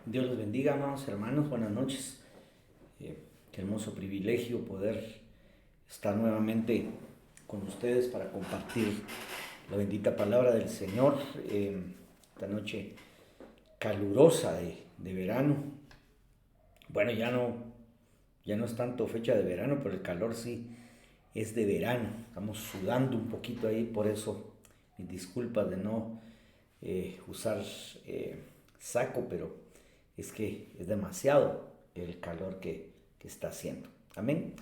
Dios los bendiga, amados hermanos, buenas noches. Qué hermoso privilegio poder estar nuevamente con ustedes para compartir la bendita palabra del Señor. Esta noche calurosa de verano. Bueno, ya no es tanto fecha de verano, pero el calor sí es de verano. Estamos sudando un poquito ahí, por eso mis disculpas de no usar saco, pero es que es demasiado el calor que está haciendo. Amén.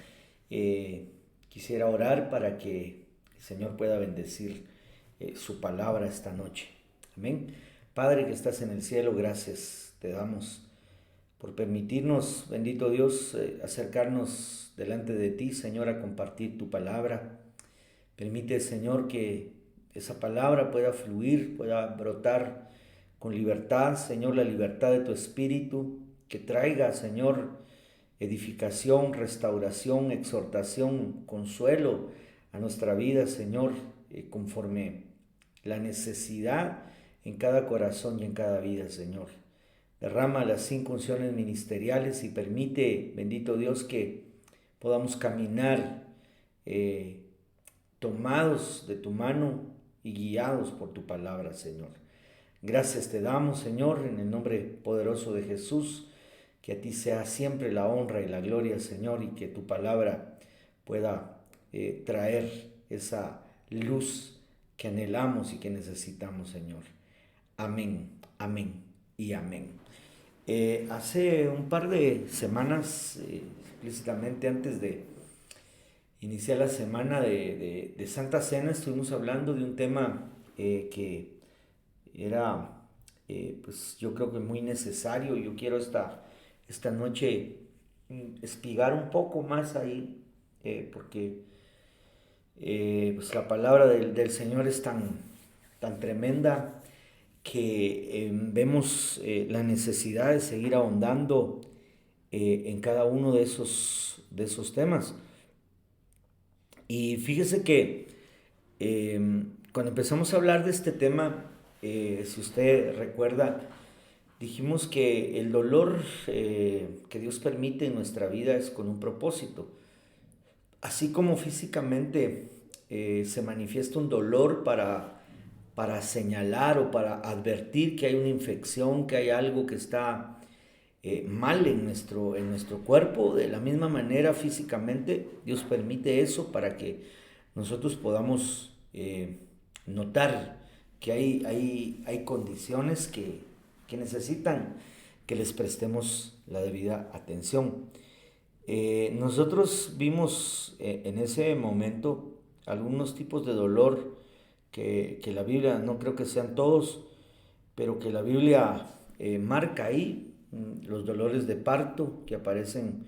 Quisiera orar para que el Señor pueda bendecir su palabra esta noche. Amén. Padre que estás en el cielo, gracias te damos por permitirnos, bendito Dios, acercarnos delante de ti, Señor, a compartir tu palabra. Permite, Señor, que esa palabra pueda fluir, pueda brotar con libertad, Señor, la libertad de tu espíritu, que traiga, Señor, edificación, restauración, exhortación, consuelo a nuestra vida, Señor, conforme la necesidad en cada corazón y en cada vida, Señor. Derrama las 5 unciones ministeriales y permite, bendito Dios, que podamos caminar tomados de tu mano y guiados por tu palabra, Señor. Gracias te damos, Señor, en el nombre poderoso de Jesús, que a ti sea siempre la honra y la gloria, Señor, y que tu palabra pueda traer esa luz que anhelamos y que necesitamos, Señor. Amén, amén y amén. Hace un par de semanas, explícitamente antes de iniciar la semana de Santa Cena, estuvimos hablando de un tema que era, pues yo creo que muy necesario. Yo quiero esta noche espigar un poco más ahí, porque pues la palabra del Señor es tan tremenda que vemos la necesidad de seguir ahondando en cada uno de esos temas. Y fíjese que cuando empezamos a hablar de este tema, si usted recuerda, dijimos que el dolor que Dios permite en nuestra vida es con un propósito. Así como físicamente se manifiesta un dolor para señalar o para advertir que hay una infección, que hay algo que está mal en nuestro cuerpo, de la misma manera físicamente Dios permite eso para que nosotros podamos notar que hay condiciones que necesitan que les prestemos la debida atención. Nosotros vimos en ese momento algunos tipos de dolor que la Biblia, no creo que sean todos, pero que la Biblia marca ahí, los dolores de parto que aparecen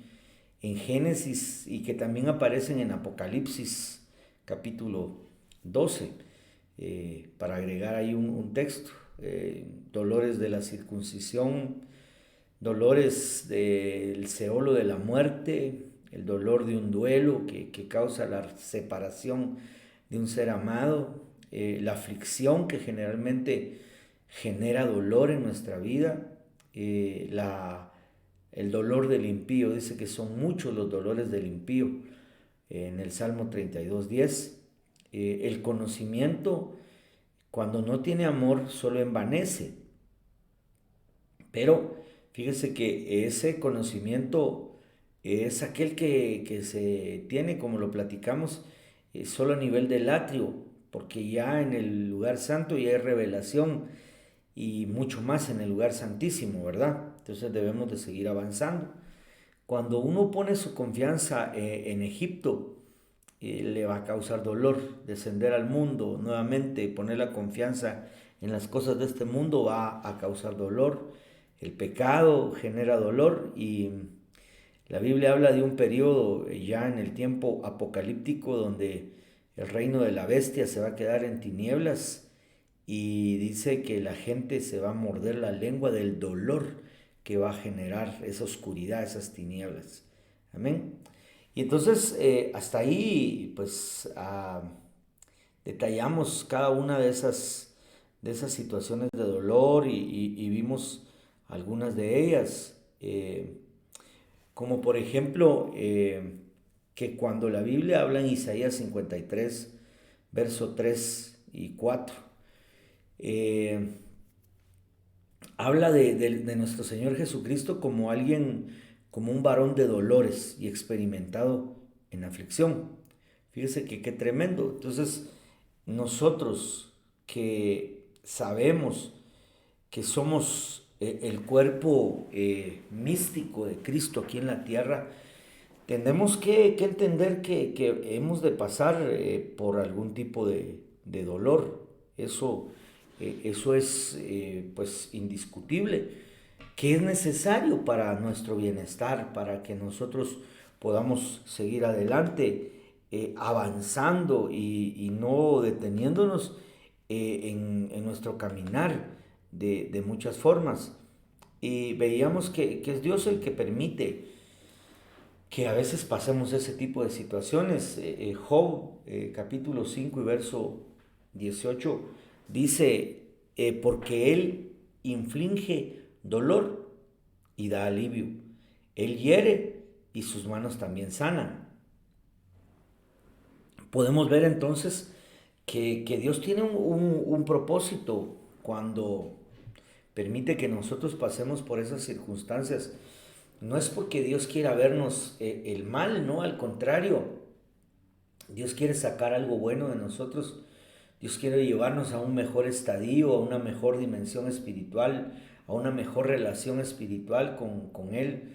en Génesis y que también aparecen en Apocalipsis capítulo 12, para agregar ahí un texto. Dolores de la circuncisión, dolores del Seolo de la muerte, el dolor de un duelo que causa la separación de un ser amado, la aflicción que generalmente genera dolor en nuestra vida, el dolor del impío. Dice que son muchos los dolores del impío en el Salmo 32:10. El conocimiento, cuando no tiene amor, solo envanece, pero fíjese que ese conocimiento es aquel que se tiene, como lo platicamos, solo a nivel del atrio, porque ya en el lugar santo ya hay revelación y mucho más en el lugar santísimo, ¿verdad? Entonces debemos de seguir avanzando. Cuando uno pone su confianza en Egipto, le va a causar dolor descender al mundo nuevamente. Poner la confianza en las cosas de este mundo va a causar dolor. El pecado genera dolor y la Biblia habla de un periodo ya en el tiempo apocalíptico donde el reino de la bestia se va a quedar en tinieblas y dice que la gente se va a morder la lengua del dolor que va a generar esa oscuridad, esas tinieblas. Amén. Y entonces hasta ahí pues detallamos cada una de esas situaciones de dolor y vimos algunas de ellas, como por ejemplo que cuando la Biblia habla en Isaías 53, verso 3 y 4, habla de nuestro Señor Jesucristo como alguien, como un varón de dolores y experimentado en aflicción. Fíjese que qué tremendo. Entonces, nosotros que sabemos que somos el cuerpo místico de Cristo aquí en la tierra, tenemos que entender que hemos de pasar por algún tipo de dolor. Eso es pues indiscutible, que es necesario para nuestro bienestar, para que nosotros podamos seguir adelante, avanzando y no deteniéndonos en nuestro caminar de muchas formas. Y veíamos que es Dios el que permite que a veces pasemos ese tipo de situaciones. Job, capítulo 5 y verso 18, dice, porque Él inflige dolor y da alivio. Él hiere y sus manos también sanan. Podemos ver entonces que Dios tiene un propósito cuando permite que nosotros pasemos por esas circunstancias. No es porque Dios quiera vernos el mal, no, al contrario. Dios quiere sacar algo bueno de nosotros. Dios quiere llevarnos a un mejor estadio, a una mejor dimensión espiritual, a una mejor relación espiritual con Él.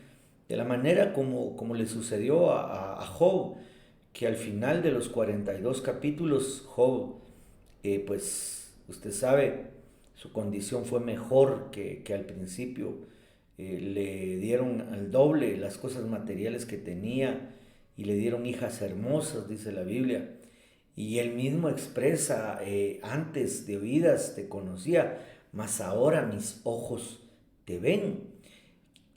De la manera como le sucedió a Job, que al final de los 42 capítulos, Job, pues usted sabe, su condición fue mejor que al principio. Le dieron al doble las cosas materiales que tenía y le dieron hijas hermosas, dice la Biblia. Y él mismo expresa, antes de oídas te conocía, mas ahora mis ojos te ven.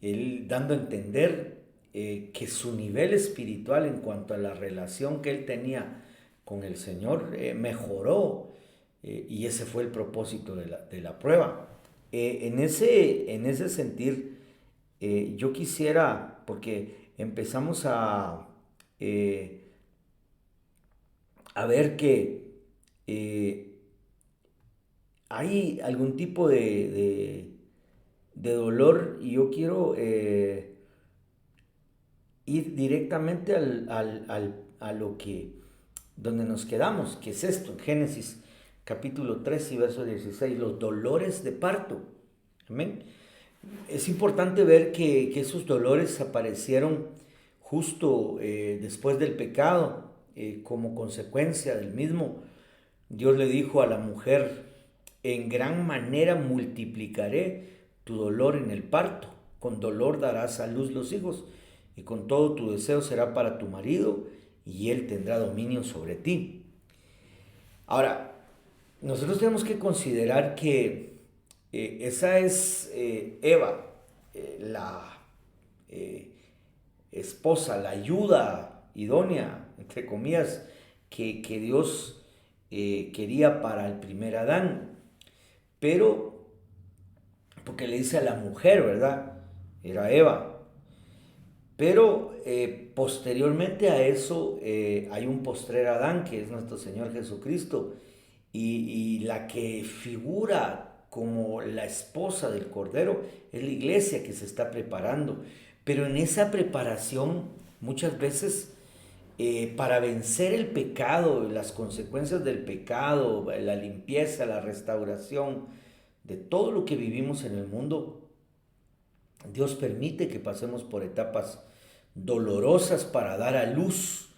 Él dando a entender que su nivel espiritual en cuanto a la relación que él tenía con el Señor mejoró, y ese fue el propósito de la prueba. En ese sentir, yo quisiera, porque empezamos a ver que eh, hay algún tipo de dolor, y yo quiero ir directamente a lo que, donde nos quedamos, que es esto, en Génesis capítulo 3 y verso 16, los dolores de parto. Amén. Es importante ver que esos dolores aparecieron justo después del pecado, como consecuencia del mismo. Dios le dijo a la mujer, en gran manera multiplicaré tu dolor en el parto, con dolor darás a luz los hijos, y con todo tu deseo será para tu marido, y él tendrá dominio sobre ti. Ahora, nosotros tenemos que considerar que esa es Eva, la eh, esposa, la ayuda idónea, entre comillas, que Dios quería para el primer Adán. Pero, porque le dice a la mujer, ¿verdad? Era Eva. Pero posteriormente a eso hay un postrer Adán, que es nuestro Señor Jesucristo, y la que figura como la esposa del Cordero es la iglesia que se está preparando. Pero en esa preparación, muchas veces, para vencer el pecado, las consecuencias del pecado, la limpieza, la restauración de todo lo que vivimos en el mundo, Dios permite que pasemos por etapas dolorosas para dar a luz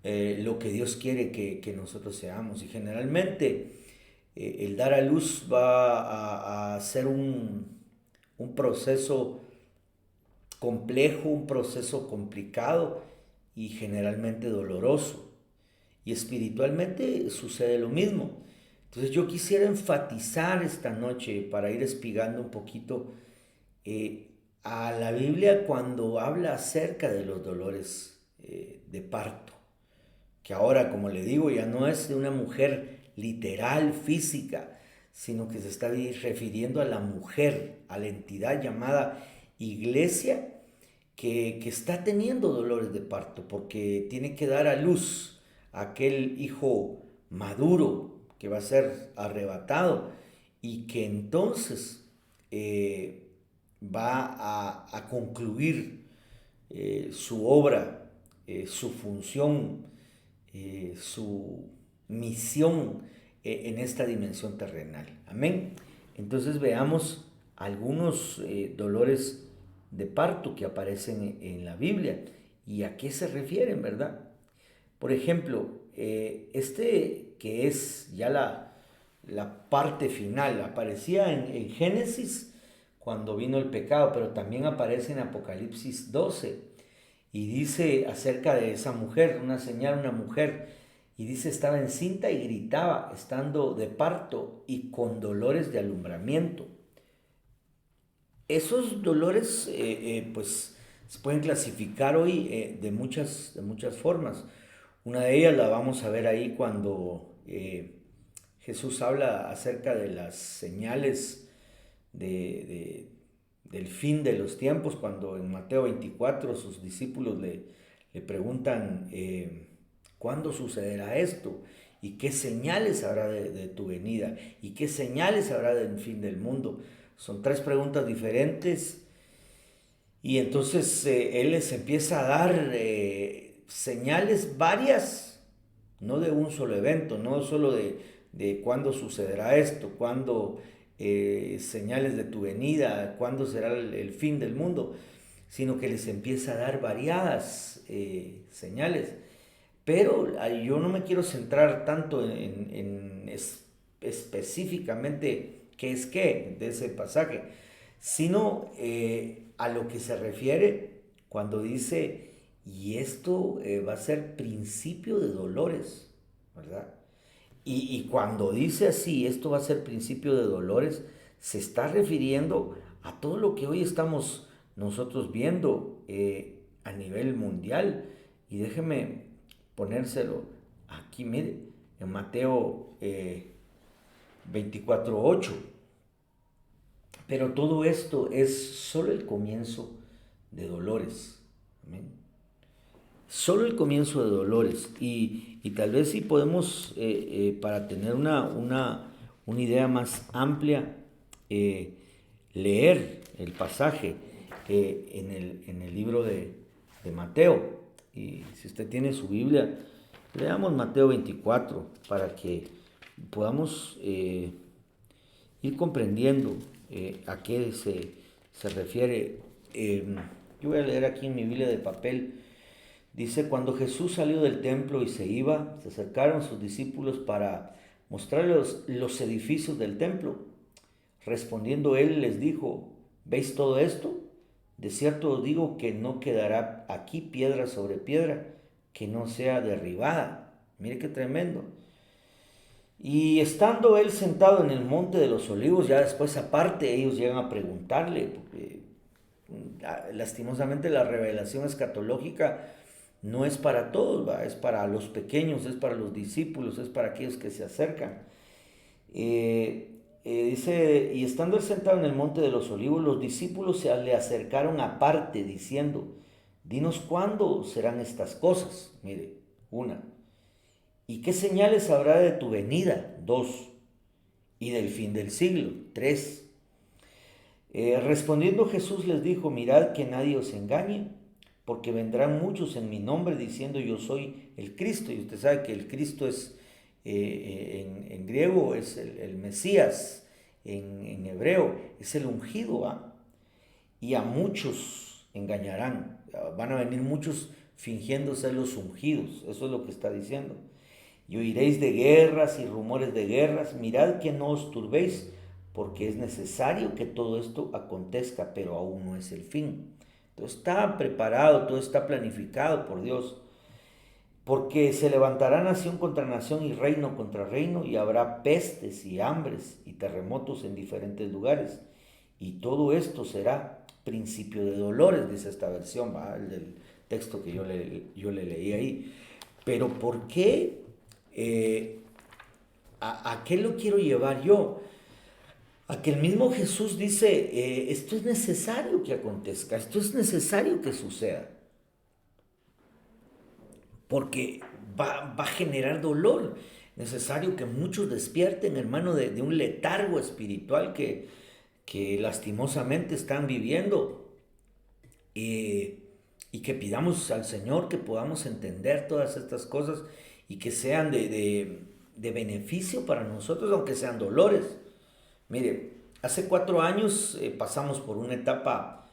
lo que Dios quiere que nosotros seamos. Y generalmente el dar a luz va a ser un proceso complejo, un proceso complicado y generalmente doloroso. Y espiritualmente sucede lo mismo. Entonces yo quisiera enfatizar esta noche, para ir espigando un poquito, eh, a la Biblia cuando habla acerca de los dolores de parto, que ahora, como le digo, ya no es de una mujer literal, física, sino que se está refiriendo a la mujer, a la entidad llamada iglesia, que está teniendo dolores de parto, porque tiene que dar a luz a aquel hijo maduro que va a ser arrebatado y que entonces va a concluir su obra, su función, su misión en esta dimensión terrenal. Amén. Entonces veamos algunos dolores de parto que aparecen en la Biblia y a qué se refieren, ¿verdad? Por ejemplo, este que es ya la parte final, aparecía en Génesis cuando vino el pecado, pero también aparece en Apocalipsis 12 y dice acerca de esa mujer, una señal, una mujer, y dice estaba encinta y gritaba, estando de parto y con dolores de alumbramiento. Esos dolores pues se pueden clasificar hoy de muchas formas. Una de ellas la vamos a ver ahí cuando Jesús habla acerca de las señales del fin de los tiempos, cuando en Mateo 24 sus discípulos le preguntan ¿cuándo sucederá esto? ¿Y qué señales habrá de tu venida? ¿Y qué señales habrá del fin del mundo? Son tres preguntas diferentes y entonces él les empieza a dar señales varias, no de un solo evento, no solo de cuándo sucederá esto, cuándo señales de tu venida, cuándo será el fin del mundo, sino que les empieza a dar variadas señales. Pero yo no me quiero centrar tanto en específicamente qué es qué de ese pasaje, sino a lo que se refiere cuando dice, y esto va a ser principio de dolores, ¿verdad? Y cuando dice así, esto va a ser principio de dolores, se está refiriendo a todo lo que hoy estamos nosotros viendo a nivel mundial. Y déjeme ponérselo aquí, mire, en Mateo 24:8. Pero todo esto es solo el comienzo de dolores. Amén. Solo el comienzo de dolores. Y tal vez si podemos, para tener una idea más amplia, leer el pasaje en el libro de Mateo. Y si usted tiene su Biblia, leamos Mateo 24 para que podamos ir comprendiendo a qué se refiere. Yo voy a leer aquí en mi Biblia de papel. Dice, cuando Jesús salió del templo y se iba, se acercaron sus discípulos para mostrarles los edificios del templo. Respondiendo él les dijo, ¿veis todo esto? De cierto os digo que no quedará aquí piedra sobre piedra que no sea derribada. Mire qué tremendo. Y estando él sentado en el monte de los olivos, ya después aparte ellos llegan a preguntarle, porque lastimosamente la revelación escatológica no es para todos, ¿va? Es para los pequeños, es para los discípulos, es para aquellos que se acercan. Dice, y estando él sentado en el monte de los olivos, los discípulos se le acercaron aparte diciendo, dinos cuándo serán estas cosas. Mire, una. ¿Y qué señales habrá de tu venida? Dos. Y del fin del siglo. Tres. Respondiendo Jesús les dijo, mirad que nadie os engañe, porque vendrán muchos en mi nombre diciendo yo soy el Cristo. Y usted sabe que el Cristo es, en griego es el Mesías, en hebreo es el ungido, ¿ah? Y a muchos engañarán. Van a venir muchos fingiendo ser los ungidos. Eso es lo que está diciendo. Y oiréis de guerras y rumores de guerras. Mirad que no os turbéis, porque es necesario que todo esto acontezca, pero aún no es el fin. Todo está preparado, todo está planificado por Dios. Porque se levantará nación contra nación y reino contra reino, y habrá pestes y hambres y terremotos en diferentes lugares. Y todo esto será principio de dolores, dice esta versión, ¿va? El del texto que yo le leí ahí. Pero ¿por qué? ¿A qué lo quiero llevar yo? a que el mismo Jesús dice, esto es necesario que acontezca, esto es necesario que suceda, porque va a generar dolor. Necesario que muchos despierten, hermano, de un letargo espiritual que lastimosamente están viviendo. Y que pidamos al Señor que podamos entender todas estas cosas y que sean de beneficio para nosotros, aunque sean dolores. Mire, hace 4 años pasamos por una etapa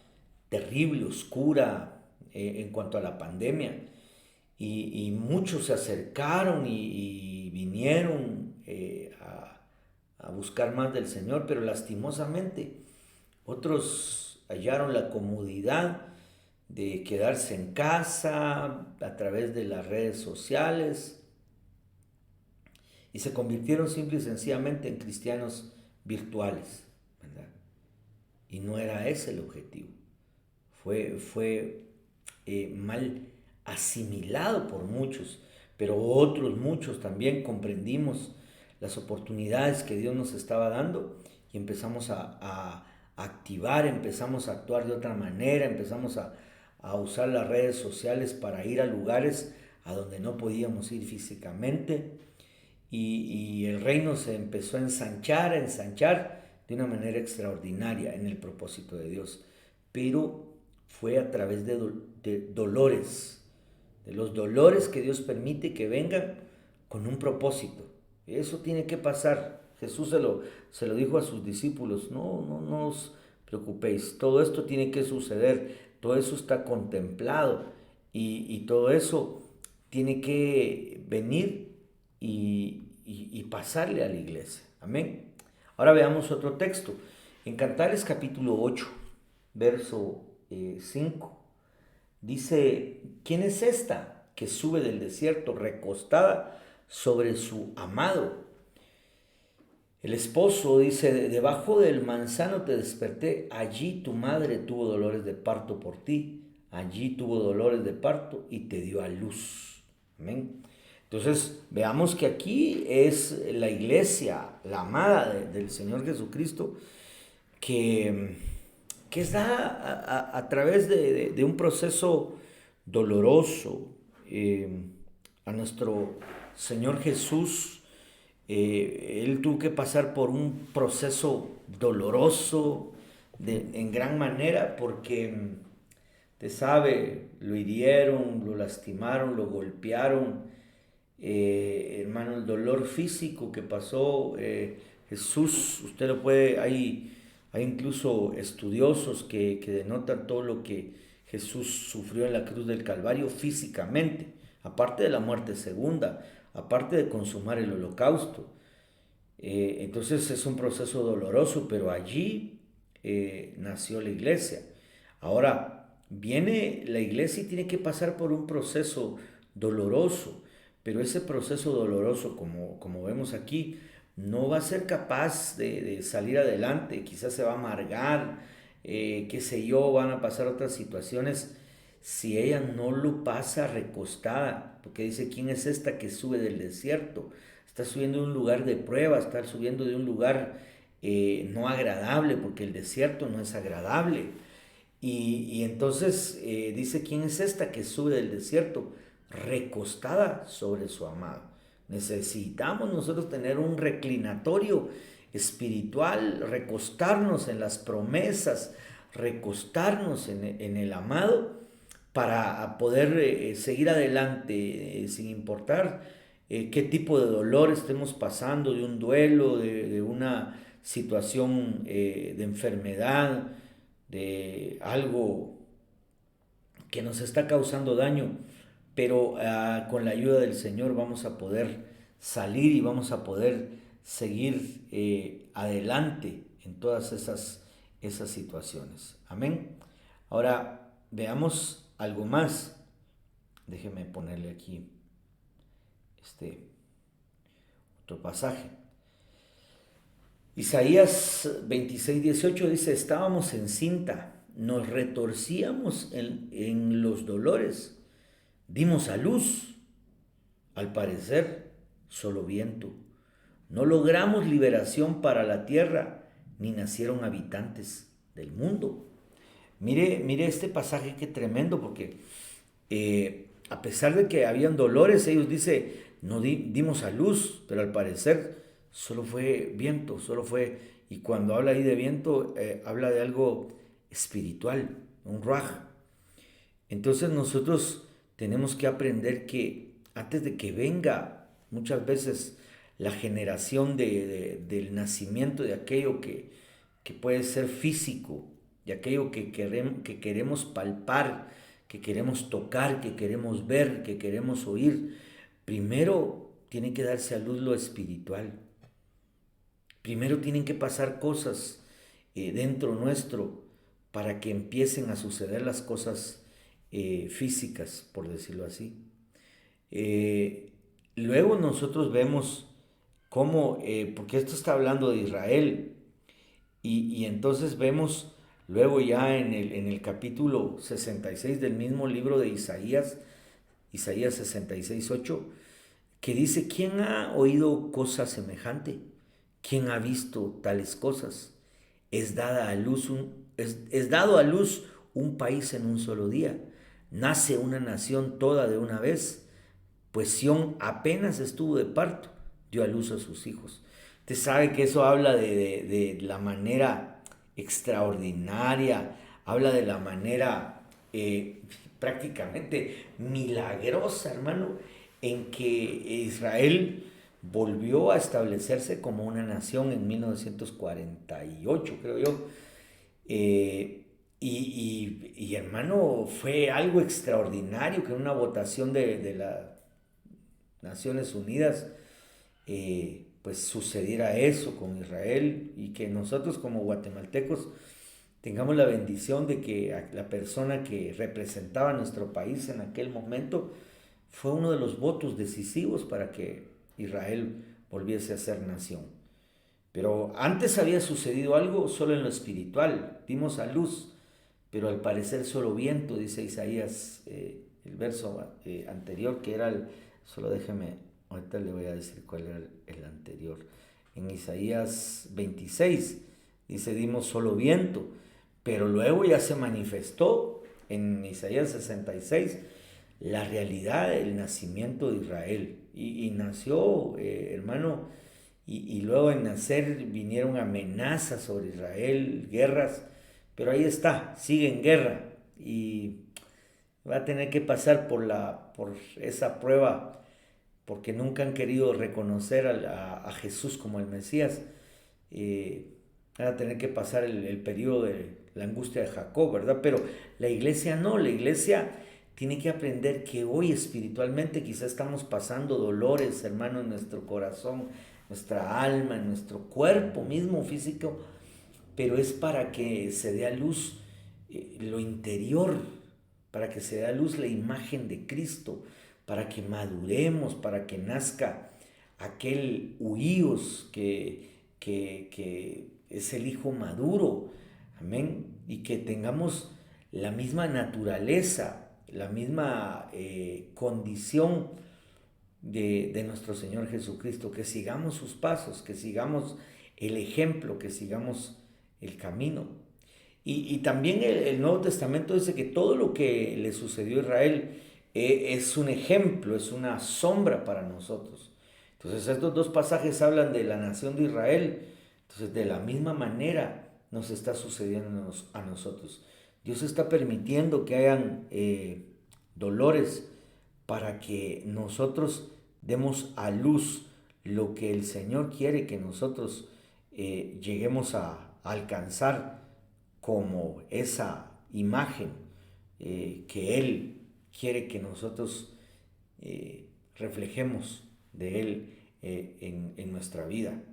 terrible, oscura, en cuanto a la pandemia. Y muchos se acercaron y vinieron a buscar más del Señor, pero lastimosamente otros hallaron la comodidad de quedarse en casa a través de las redes sociales y se convirtieron simple y sencillamente en cristianos virtuales, ¿verdad? Y no era ese el objetivo. Fue mal asimilado por muchos, pero otros muchos también comprendimos las oportunidades que Dios nos estaba dando y empezamos a activar, empezamos a actuar de otra manera, empezamos a usar las redes sociales para ir a lugares a donde no podíamos ir físicamente y el reino se empezó a ensanchar de una manera extraordinaria en el propósito de Dios. Pero fue a través de dolores, de los dolores que Dios permite que vengan con un propósito. Eso tiene que pasar. Jesús se lo dijo a sus discípulos, no os preocupéis, todo esto tiene que suceder, todo eso está contemplado y todo eso tiene que venir y pasarle a la iglesia. Amén. Ahora veamos otro texto. En Cantares capítulo 8, verso 5, dice, ¿quién es esta que sube del desierto recostada sobre su amado? El esposo dice, debajo del manzano te desperté, allí tu madre tuvo dolores de parto por ti, allí tuvo dolores de parto y te dio a luz. Amén. Entonces, veamos que aquí es la iglesia, la amada del Señor Jesucristo, que está a través de un proceso doloroso. A nuestro Señor Jesús, Él tuvo que pasar por un proceso doloroso en gran manera porque, te sabe, lo hirieron, lo lastimaron, lo golpearon. Hermano, el dolor físico que pasó Jesús, usted lo puede, hay incluso estudiosos que denotan todo lo que Jesús sufrió en la cruz del Calvario físicamente, aparte de la muerte segunda, aparte de consumar el holocausto. Entonces es un proceso doloroso, pero allí nació la iglesia. Ahora, viene la iglesia y tiene que pasar por un proceso doloroso, pero ese proceso doloroso, como vemos aquí, no va a ser capaz de salir adelante, quizás se va a amargar, qué sé yo, van a pasar otras situaciones si ella no lo pasa recostada, porque dice, ¿quién es esta que sube del desierto? Está subiendo de un lugar de prueba, está subiendo de un lugar no agradable, porque el desierto no es agradable. Y entonces dice, ¿quién es esta que sube del desierto? Recostada sobre su amado. Necesitamos nosotros tener un reclinatorio espiritual, recostarnos en las promesas, recostarnos en el amado para poder seguir adelante sin importar qué tipo de dolor estemos pasando, de un duelo, de una situación de enfermedad, de algo que nos está causando daño, pero con la ayuda del Señor vamos a poder salir y vamos a poder seguir adelante en todas esas situaciones. Amén. Ahora veamos algo más. Déjeme ponerle aquí este otro pasaje. Isaías 26:18 dice, estábamos en cinta, nos retorcíamos en los dolores, dimos a luz, al parecer solo viento. No logramos liberación para la tierra, ni nacieron habitantes del mundo. Mire este pasaje que tremendo, porque a pesar de que habían dolores, ellos dice, no dimos a luz, pero al parecer solo fue viento, y cuando habla ahí de viento, habla de algo espiritual, un ruaj. Entonces nosotros tenemos que aprender que antes de que venga muchas veces la generación del nacimiento de aquello que puede ser físico, de aquello que queremos palpar, que queremos tocar, que queremos ver, que queremos oír, primero tiene que darse a luz lo espiritual. Primero tienen que pasar cosas dentro nuestro para que empiecen a suceder las cosas físicas, por decirlo así. Luego nosotros vemos cómo, porque esto está hablando de Israel, y entonces vemos luego ya en el capítulo 66 del mismo libro de Isaías, Isaías 66:8, que dice, ¿quién ha oído cosa semejante? ¿Quién ha visto tales cosas? Es dado a luz un país en un solo día. Nace una nación toda de una vez, pues Sión apenas estuvo de parto, dio a luz a sus hijos. Usted sabe que eso habla de la manera extraordinaria, habla de la manera prácticamente milagrosa, hermano, en que Israel volvió a establecerse como una nación en 1948, creo yo. Hermano, fue algo extraordinario que en una votación de las Naciones Unidas pues sucediera eso con Israel, y que nosotros como guatemaltecos tengamos la bendición de que la persona que representaba a nuestro país en aquel momento fue uno de los votos decisivos para que Israel volviese a ser nación. Pero antes había sucedido algo solo en lo espiritual, dimos a luz, pero al parecer solo viento, dice Isaías, el verso anterior, que era solo déjeme, ahorita le voy a decir cuál era el anterior. En Isaías 26 dice, dimos solo viento, pero luego ya se manifestó en Isaías 66 la realidad del nacimiento de Israel. Y nació, hermano, y luego en nacer vinieron amenazas sobre Israel, guerras, pero ahí está, sigue en guerra y va a tener que pasar por esa prueba, porque nunca han querido reconocer a Jesús como el Mesías. Van a tener que pasar el periodo de la angustia de Jacob, ¿verdad? Pero la iglesia no, la iglesia tiene que aprender que hoy espiritualmente quizás estamos pasando dolores, hermano, en nuestro corazón, nuestra alma, en nuestro cuerpo mismo físico, pero es para que se dé a luz lo interior, para que se dé a luz la imagen de Cristo, para que maduremos, para que nazca aquel huíos que es el hijo maduro, amén, y que tengamos la misma naturaleza, la misma condición de nuestro Señor Jesucristo, que sigamos sus pasos, que sigamos el ejemplo, que sigamos el camino. Y también el Nuevo Testamento dice que todo lo que le sucedió a Israel es un ejemplo, es una sombra para nosotros. Entonces estos dos pasajes hablan de la nación de Israel. Entonces de la misma manera nos está sucediendo a nosotros. Dios está permitiendo que hayan dolores para que nosotros demos a luz lo que el Señor quiere que nosotros lleguemos a alcanzar como esa imagen que Él quiere que nosotros reflejemos de Él en nuestra vida.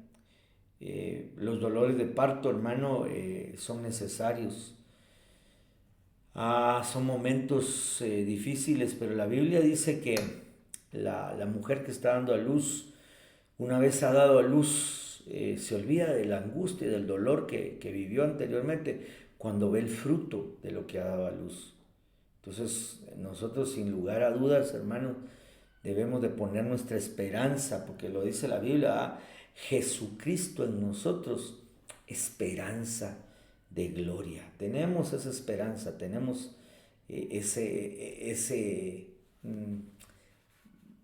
Los dolores de parto, hermano, son necesarios. Son momentos difíciles, pero la Biblia dice que la mujer que está dando a luz, una vez ha dado a luz, se olvida de la angustia y del dolor que vivió anteriormente cuando ve el fruto de lo que ha dado a luz. Entonces nosotros, sin lugar a dudas, hermanos, debemos de poner nuestra esperanza, porque lo dice la Biblia, Jesucristo en nosotros, esperanza de gloria. Tenemos esa esperanza, tenemos ese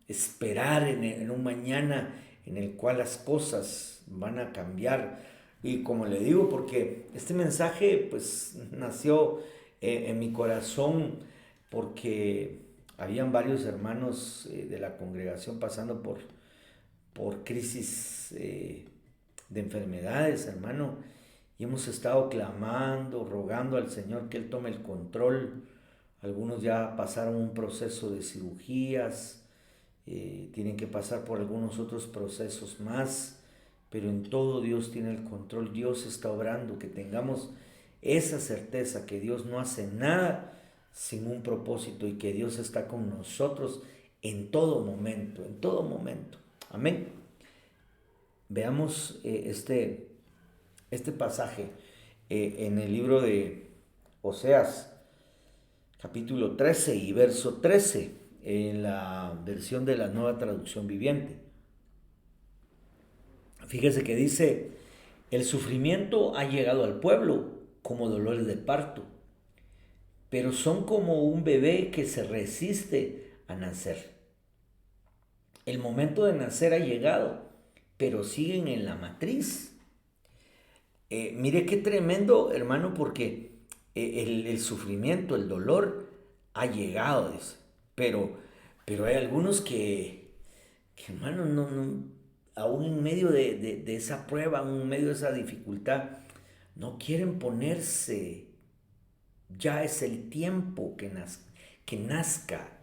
esperar en un mañana en el cual las cosas van a cambiar. Y como le digo, porque este mensaje pues nació en mi corazón porque habían varios hermanos de la congregación pasando por crisis de enfermedades, hermano, y hemos estado clamando, rogando al Señor que Él tome el control. Algunos ya pasaron un proceso de cirugías, tienen que pasar por algunos otros procesos más, pero en todo Dios tiene el control, Dios está obrando, que tengamos esa certeza que Dios no hace nada sin un propósito y que Dios está con nosotros en todo momento, en todo momento. Amén. Veamos este pasaje en el libro de Oseas, capítulo 13 y verso 13, en la versión de la Nueva Traducción Viviente. Fíjese que dice: el sufrimiento ha llegado al pueblo como dolores de parto, pero son como un bebé que se resiste a nacer. El momento de nacer ha llegado, pero siguen en la matriz. Mire qué tremendo, hermano, porque el sufrimiento, el dolor ha llegado, dice. Pero hay algunos que hermano, no, aún en medio de esa prueba, aún en medio de esa dificultad, no quieren ponerse. Ya es el tiempo que nazca,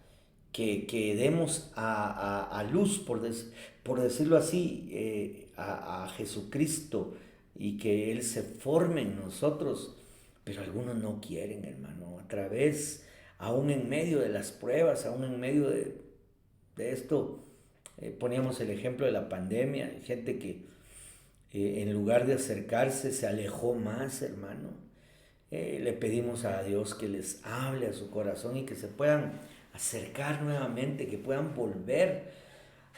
que demos a luz, por decirlo así, a Jesucristo, y que Él se forme en nosotros. Pero algunos no quieren, hermano, aún en medio de las pruebas, aún en medio de esto. Poníamos el ejemplo de la pandemia, hay gente que en lugar de acercarse se alejó más, hermano. Le pedimos a Dios que les hable a su corazón y que se puedan acercar nuevamente, que puedan volver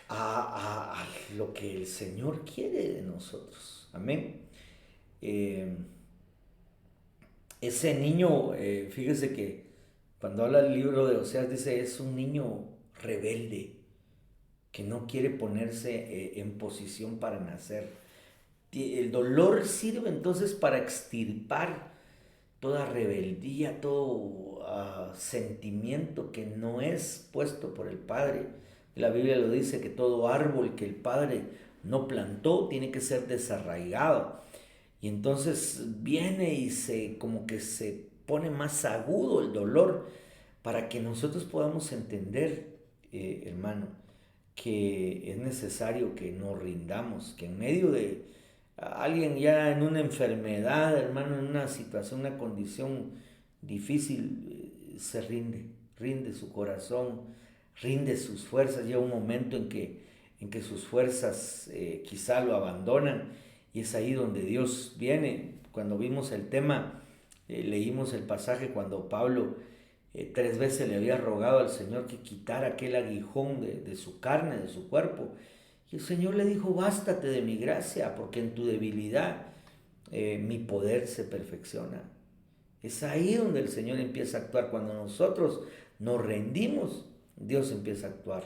a lo que el Señor quiere de nosotros. Amén. Ese niño, fíjese que cuando habla el libro de Oseas dice, es un niño rebelde que no quiere ponerse en posición para nacer. El dolor sirve entonces para extirpar toda rebeldía, todo sentimiento que no es puesto por el Padre. La Biblia lo dice, que todo árbol que el Padre no plantó tiene que ser desarraigado. Y entonces viene y como que se pone más agudo el dolor para que nosotros podamos entender, hermano, que es necesario que nos rindamos, que en medio de alguien ya en una enfermedad, hermano, en una situación, una condición difícil, se rinde su corazón, rinde sus fuerzas. Llega un momento en que sus fuerzas quizá lo abandonan, y es ahí donde Dios viene. Cuando vimos el tema, leímos el pasaje cuando Pablo 3 veces le había rogado al Señor que quitara aquel aguijón de su carne, de su cuerpo. Y el Señor le dijo, bástate de mi gracia, porque en tu debilidad mi poder se perfecciona. Es ahí donde el Señor empieza a actuar. Cuando nosotros nos rendimos, Dios empieza a actuar.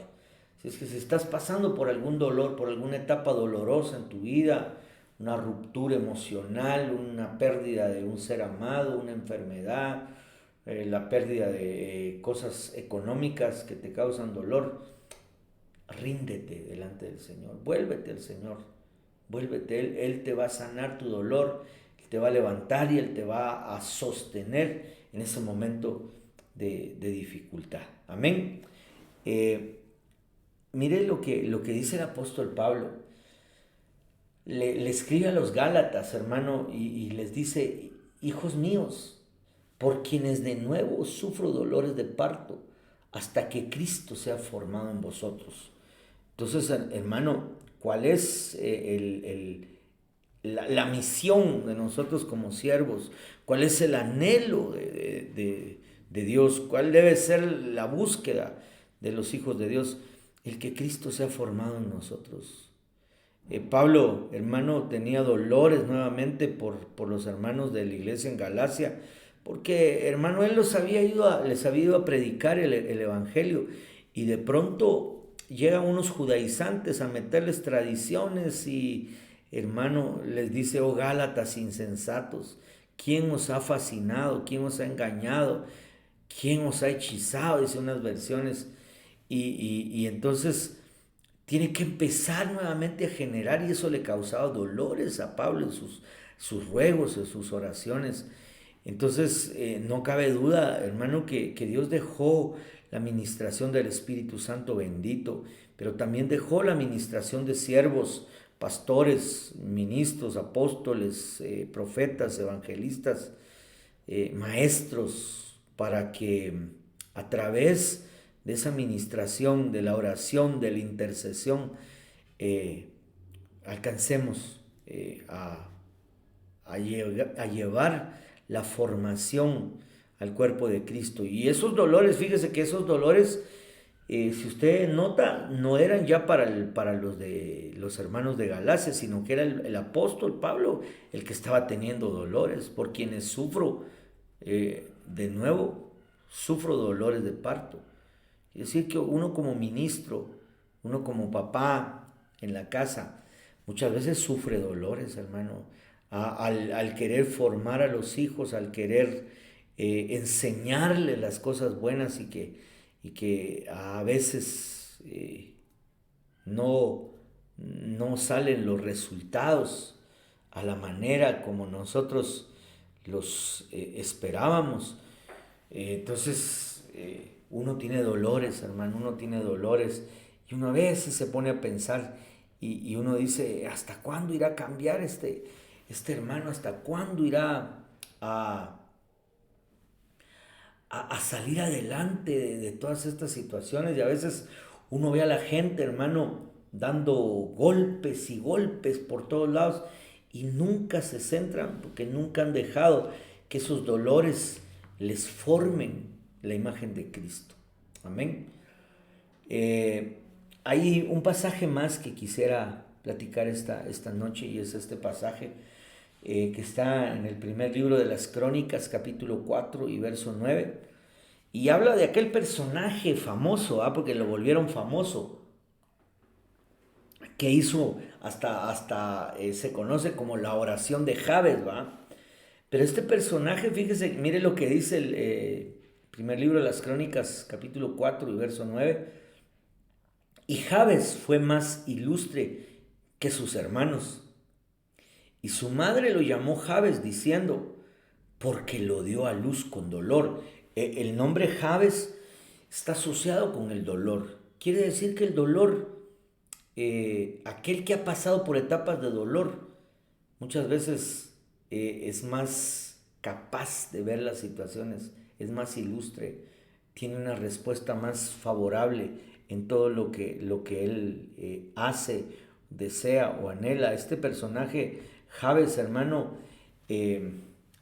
Si es que si estás pasando por algún dolor, por alguna etapa dolorosa en tu vida, una ruptura emocional, una pérdida de un ser amado, una enfermedad, la pérdida de cosas económicas que te causan dolor, ríndete delante del Señor, vuélvete al Señor, vuélvete, Él te va a sanar tu dolor, Él te va a levantar y Él te va a sostener en ese momento de dificultad. Amén. Mire lo que dice el apóstol Pablo. Le escribe a los Gálatas, hermano, y les dice, hijos míos, por quienes de nuevo sufro dolores de parto, hasta que Cristo sea formado en vosotros. Entonces, hermano, ¿cuál es la misión de nosotros como siervos? ¿Cuál es el anhelo de Dios? ¿Cuál debe ser la búsqueda de los hijos de Dios? El que Cristo sea formado en nosotros. Pablo, hermano, tenía dolores nuevamente por los hermanos de la iglesia en Galacia, porque, hermano, él les había ido a predicar el evangelio y de pronto llegan unos judaizantes a meterles tradiciones y, hermano, les dice: oh Gálatas insensatos, ¿quién os ha fascinado? ¿Quién os ha engañado? ¿Quién os ha hechizado? Dice unas versiones. Y entonces tiene que empezar nuevamente a generar, y eso le causaba dolores a Pablo en sus ruegos, en sus oraciones. Entonces, no cabe duda, hermano, que Dios dejó la ministración del Espíritu Santo bendito, pero también dejó la ministración de siervos, pastores, ministros, apóstoles, profetas, evangelistas, maestros, para que a través de esa ministración, de la oración, de la intercesión, eh, alcancemos a llevar la formación al cuerpo de Cristo. Y esos dolores, fíjese que esos dolores, si usted nota, no eran ya para los de los hermanos de Galacia, sino que era el apóstol Pablo el que estaba teniendo dolores, por quienes sufro, de nuevo, sufro dolores de parto. Es decir, que uno como ministro, uno como papá en la casa, muchas veces sufre dolores, hermano, al querer formar a los hijos, al querer enseñarles las cosas buenas y que a veces no, no salen los resultados a la manera como nosotros los esperábamos. Entonces, uno tiene dolores, hermano, uno tiene dolores y uno a veces se pone a pensar y uno dice: ¿hasta cuándo irá a cambiar este hermano? ¿Hasta cuándo irá a, a salir adelante de todas estas situaciones? Y a veces uno ve a la gente, hermano, dando golpes y golpes por todos lados y nunca se centran, porque nunca han dejado que esos dolores les formen la imagen de Cristo. Amén. Eh, Hay un pasaje más que quisiera platicar esta noche, y es este pasaje que está en el primer libro de las Crónicas, capítulo 4 y verso 9, y habla de aquel personaje famoso, porque lo volvieron famoso, que hizo hasta se conoce como la oración de Jabes, ¿va? Pero este personaje, fíjese, mire lo que dice el primer libro de las Crónicas, capítulo 4 y verso 9. Y Jabes fue más ilustre que sus hermanos. Y su madre lo llamó Jabes diciendo: porque lo dio a luz con dolor. El nombre Jabes está asociado con el dolor. Quiere decir que el dolor, aquel que ha pasado por etapas de dolor, muchas veces es más capaz de ver las situaciones, es más ilustre, tiene una respuesta más favorable en todo lo que él hace, desea o anhela. Este personaje, Jabes, hermano, eh,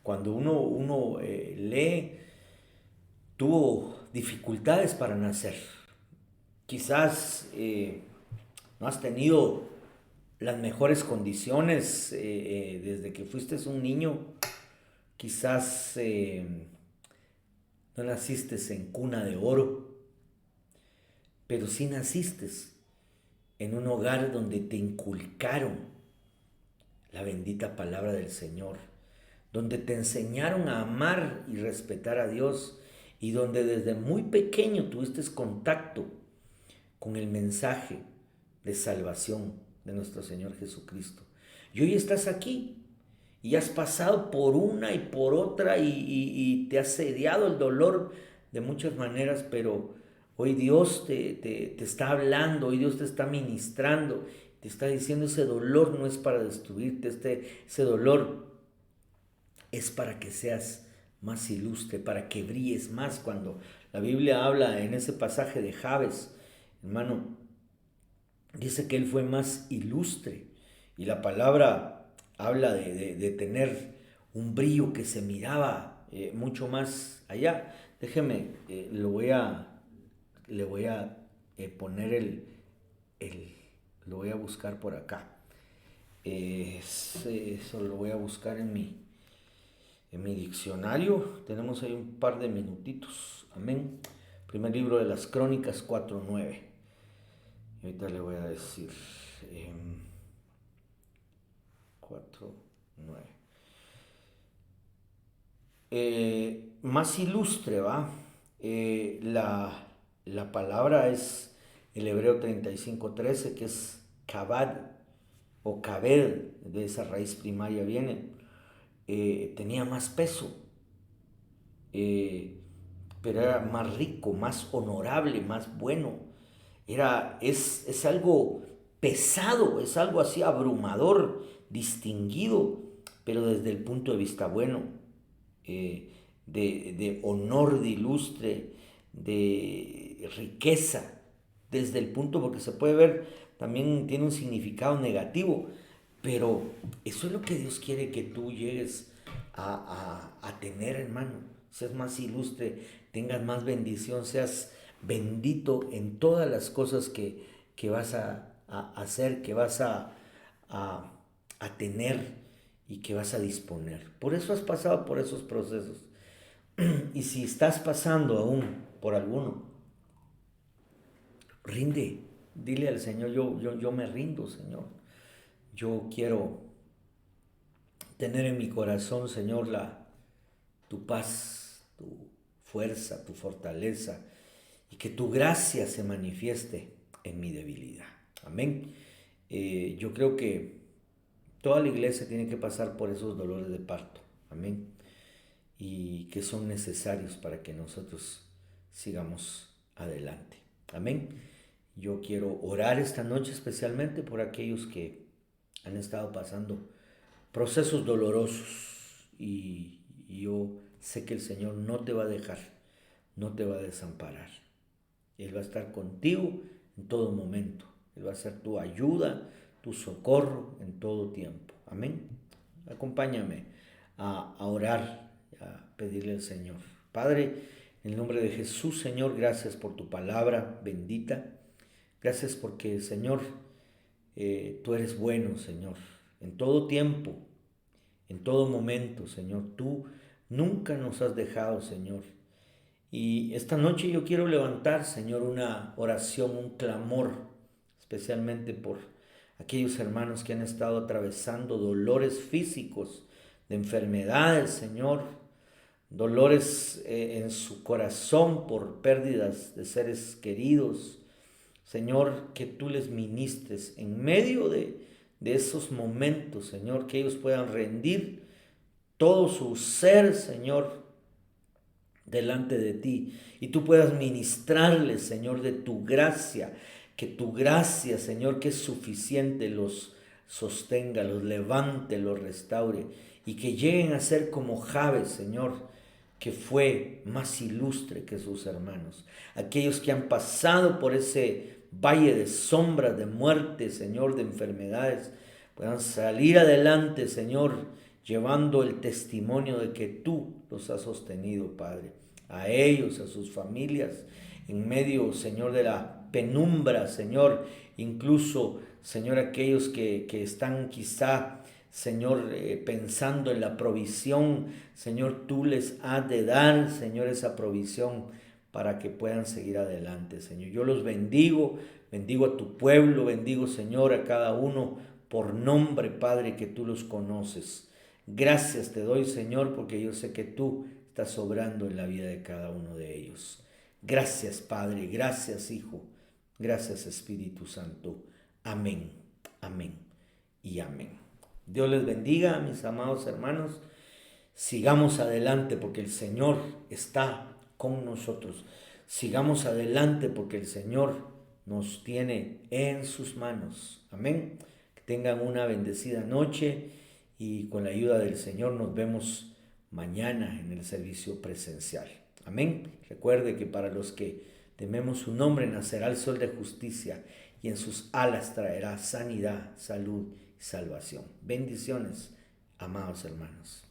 cuando uno lee, tuvo dificultades para nacer. Quizás no has tenido las mejores condiciones desde que fuiste un niño. Quizás no naciste en cuna de oro, pero sí naciste en un hogar donde te inculcaron la bendita palabra del Señor, donde te enseñaron a amar y respetar a Dios, y donde desde muy pequeño tuviste contacto con el mensaje de salvación de nuestro Señor Jesucristo. Y hoy estás aquí y has pasado por una y por otra y te ha sediado el dolor de muchas maneras, pero hoy Dios te está hablando, hoy Dios te está ministrando, te está diciendo: ese dolor no es para destruirte, ese dolor es para que seas más ilustre, para que brilles más. Cuando la Biblia habla en ese pasaje de Jabes, hermano, dice que él fue más ilustre, y la palabra habla de tener un brillo que se miraba mucho más allá. Déjeme, le voy a poner lo voy a buscar por acá. Eso lo voy a buscar en mi diccionario. Tenemos ahí un par de minutitos. Amén. Primer libro de las Crónicas 4:9. Y ahorita le voy a decir 4:9. Más ilustre, ¿va? La palabra es el hebreo 35:13, que es kabad o kabed, de esa raíz primaria viene. Tenía más peso, eh, pero era más rico, más honorable, más bueno. Es algo pesado, es algo así abrumador, distinguido, pero desde el punto de vista bueno, de honor, de ilustre, de riqueza, desde el punto, porque se puede ver, también tiene un significado negativo, pero eso es lo que Dios quiere que tú llegues a tener, hermano. Seas más ilustre, tengas más bendición, seas bendito en todas las cosas que vas a hacer, que vas a, a tener y que vas a disponer. Por eso has pasado por esos procesos. Y si estás pasando aún por alguno, rinde, dile al Señor, yo me rindo, Señor. Yo quiero tener en mi corazón, Señor, tu paz, tu fuerza, tu fortaleza, y que tu gracia se manifieste en mi debilidad. Amén. Yo creo que toda la iglesia tiene que pasar por esos dolores de parto. Amén. Y que son necesarios para que nosotros sigamos adelante. Amén. Yo quiero orar esta noche especialmente por aquellos que han estado pasando procesos dolorosos, y yo sé que el Señor no te va a dejar, no te va a desamparar. Él va a estar contigo en todo momento. Él va a ser tu ayuda, tu socorro en todo tiempo. Amén. Acompáñame a orar, a pedirle al Señor. Padre, en el nombre de Jesús, Señor, gracias por tu palabra bendita. Gracias porque, Señor, tú eres bueno, Señor, en todo tiempo, en todo momento, Señor. Tú nunca nos has dejado, Señor. Y esta noche yo quiero levantar, Señor, una oración, un clamor, especialmente por aquellos hermanos que han estado atravesando dolores físicos, de enfermedades, Señor, dolores en su corazón por pérdidas de seres queridos. Señor, que tú les ministres en medio de esos momentos, Señor, que ellos puedan rendir todo su ser, Señor, delante de ti, y tú puedas ministrarles, Señor, de tu gracia, que tu gracia, Señor, que es suficiente, los sostenga, los levante, los restaure, y que lleguen a ser como Jabes, Señor, que fue más ilustre que sus hermanos. Aquellos que han pasado por ese valle de sombras, de muerte, Señor, de enfermedades, puedan salir adelante, Señor, llevando el testimonio de que tú los has sostenido, Padre. A ellos, a sus familias, en medio, Señor, de la penumbra, Señor, incluso, Señor, aquellos que están quizá, Señor, pensando en la provisión, Señor, tú les has de dar, Señor, esa provisión para que puedan seguir adelante, Señor. Yo los bendigo, bendigo a tu pueblo, bendigo, Señor, a cada uno por nombre, Padre, que tú los conoces. Gracias te doy, Señor, porque yo sé que tú estás obrando en la vida de cada uno de ellos. Gracias, Padre, gracias, Hijo, gracias, Espíritu Santo. Amén, amén y amén. Dios les bendiga, mis amados hermanos. Sigamos adelante porque el Señor está con nosotros. Sigamos adelante porque el Señor nos tiene en sus manos. Amén. Que tengan una bendecida noche y con la ayuda del Señor nos vemos mañana en el servicio presencial. Amén. Recuerde que para los que tememos su nombre nacerá el sol de justicia y en sus alas traerá sanidad, salud y salvación. Bendiciones, amados hermanos.